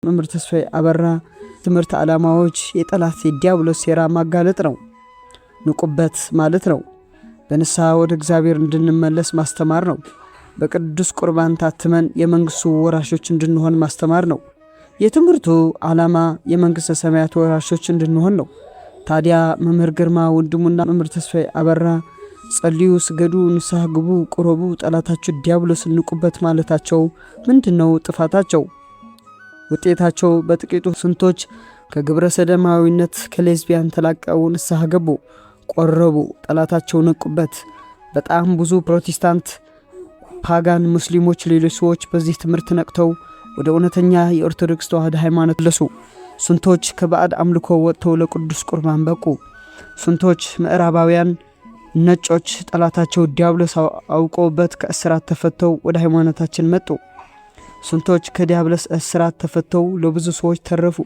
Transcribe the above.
መምህር ተስፋዬ አበራ ትምህርት ዓላማዎች የጠላት የዲያብሎስ ሴራ ማጋለጥ ነው። ንቁበት ማለት ነው። በንስሐ ወደ እግዚአብሔር እንድንመለስ ማስተማር ነው። በቅዱስ ቁርባን ታትመን የመንግስቱ ወራሾች እንድንሆን ማስተማር ነው። የትምህርቱ ዓላማ የመንግስተ ሰማያት ወራሾች እንድንሆን ነው። ታዲያ መምህር ግርማ ወንድሙና መምህር ተስፋዬ አበራ ጸልዩ፣ ስገዱ፣ ንስሐ ግቡ፣ ቁረቡ፣ ጠላታችሁ ዲያብሎስ ንቁበት ማለታቸው ምንድነው ጥፋታቸው? ውጤታቸው በጥቂቱ ስንቶች ከግብረ ሰደማዊነት ከሌዝቢያን ተላቀው ንስሐ ገቡ፣ ቆረቡ፣ ጠላታቸው ነቁበት። በጣም ብዙ ፕሮቴስታንት፣ ፓጋን፣ ሙስሊሞች፣ ሌሎች ሰዎች በዚህ ትምህርት ነቅተው ወደ እውነተኛ የኦርቶዶክስ ተዋሕዶ ሃይማኖት ለሱ። ስንቶች ከባዕድ አምልኮ ወጥተው ለቅዱስ ቁርባን በቁ። ስንቶች ምዕራባውያን ነጮች ጠላታቸው ዲያብሎስ አውቀውበት ከእስራት ተፈተው ወደ ሃይማኖታችን መጡ። ስንቶች ከዲያብሎስ እስራት ተፈተው ለብዙ ሰዎች ተረፉ።